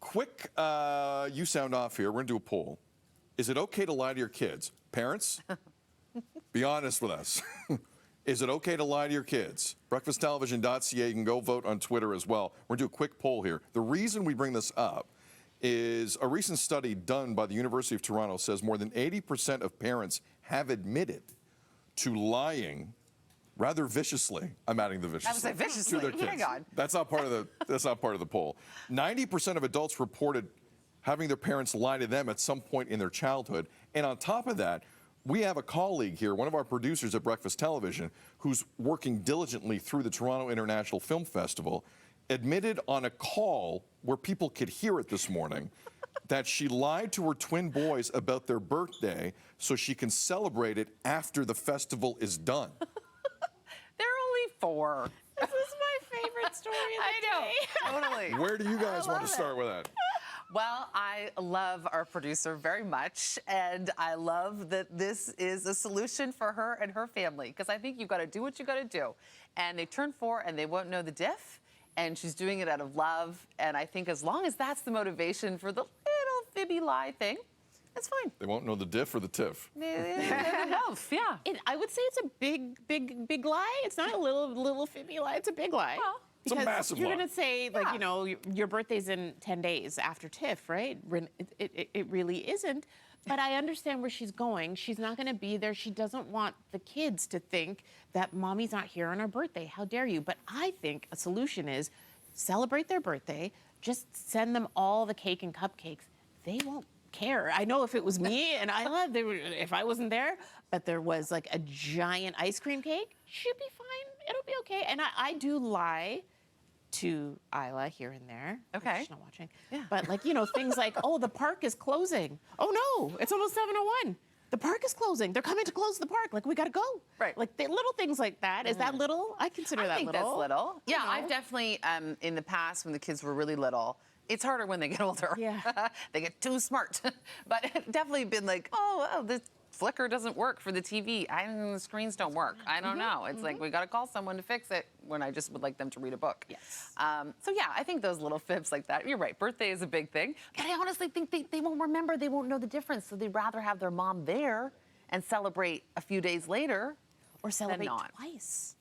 Quick, you sound off here. We're going to do a poll. Is it okay to lie to your kids? Parents, be honest with us. Is it okay to lie to your kids? BreakfastTelevision.ca. You can go vote on Twitter as well. We're going to do a quick poll here. The reason we bring this up is a recent study done by the University of Toronto says more than 80% of parents have admitted to lying rather viciously. I'm adding the viciously. I would say viciously. To their kids. Oh my God. That's not part of the poll. 90% of adults reported having their parents lie to them at some point in their childhood. And on top of that, we have a colleague here, one of our producers at Breakfast Television, who's working diligently through the Toronto International Film Festival, admitted on a call where people could hear it this morning that she lied to her twin boys about their birthday so she can celebrate it after the festival is done. They're only 4. This is my favorite story of the I day. know, totally. Where do you guys want to start with that? Well, I love our producer very much, and I love that this is a solution for her and her family, because I think you've got to do what you got to do. And they turn 4 and they won't know the diff, and she's doing it out of love, and I think as long as that's the motivation for the little fibby lie thing, it's fine. They won't know the diff or the tiff. Both, yeah. I would say it's a big lie. It's not a little fibby lie. It's a big lie. Well, it's a massive you're lie. going to say, like, you know, your birthday's in 10 days after TIFF, right? It really isn't. But I understand where she's going. She's not going to be there. She doesn't want the kids to think that mommy's not here on her birthday. How dare you? But I think a solution is celebrate their birthday. Just send them all the cake and cupcakes. They won't care. I know if it was me and if I wasn't there, but there was like a giant ice cream cake, she'd be fine. It'll be okay. And I do lie to Isla here and there. Okay. She's not watching. Yeah. But like, you know, things like, oh, the park is closing. Oh no, it's almost 7:01. The park is closing. They're coming to close the park. Like, we got to go. Right. Like, the little things like that. Is that little? I consider that little. I think that's little. Yeah, You know? I've definitely, in the past, when the kids were really little, it's harder when they get older. Yeah. They get too smart. But definitely been like, oh, the flicker doesn't work for the TV. The screens don't work. I don't know. It's like, we got to call someone to fix it when I just would like them to read a book. Yes. So yeah, I think those little fibs like that, you're right, birthday is a big thing. But I honestly think they won't remember, they won't know the difference. So they'd rather have their mom there and celebrate a few days later. Or celebrate not. twice.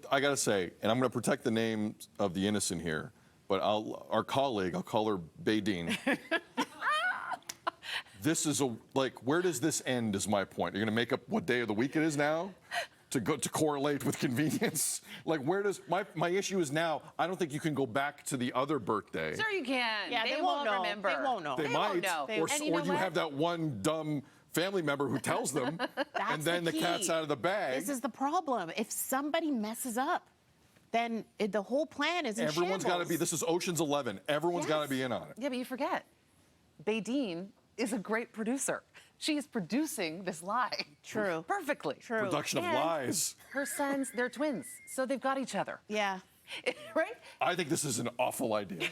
I got to say, and I'm going to protect the name of the innocent here, but our colleague, I'll call her Baydeen. This is where does this end is my point. You're going to make up what day of the week it is now to correlate with convenience? Like, where does, my issue is now, I don't think you can go back to the other birthday. Sure you can. Yeah, they won't know. remember. They won't know. They won't might, know. or you have that one dumb family member who tells them, and then the key. cat's out of the bag. This is the problem. If somebody messes up, then the whole plan is in Everyone's got to be, this is Ocean's 11. Everyone's got to be in on it. Yeah, but you forget, Baydeen is a great producer. She is producing this lie. True. Perfectly. True. Production of And lies. Her sons, they're twins, so they've got each other. Yeah. Right? I think this is an awful idea.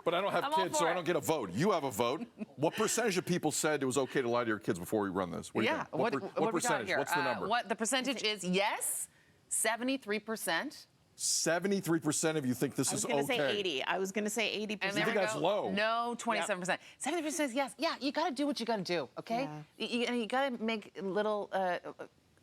But I don't have I'm all kids, for so I it. don't get a vote. You have a vote. What percentage of people said it was okay to lie to your kids before we run this? What do you Yeah. think? What are we percentage? here? What's the number? What the percentage is? Yes, 73%. 73% of you think this I was is going okay. to say 80. I was going to say 80%. And You there think we that's go. low? No, 27%. 70% is yes. Yeah, you got to do what you got to do, okay? Yeah. You got to make little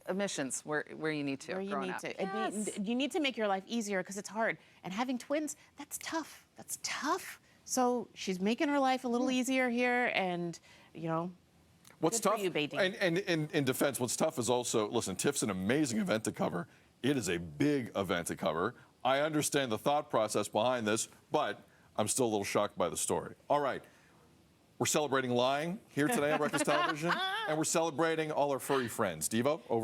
omissions where you need to. Where you growing need up. to. Yes. You need to make your life easier because it's hard. And having twins, that's tough. That's tough. So she's making her life a little easier here, and, you know, What's good tough, for you, Baydeen. and in defense, what's tough is also, listen, TIFF's an amazing event to cover. It is a big event to cover. I understand the thought process behind this, but I'm still a little shocked by the story. All right. We're celebrating lying here today on Breakfast Television, and we're celebrating all our furry friends. Devo, over.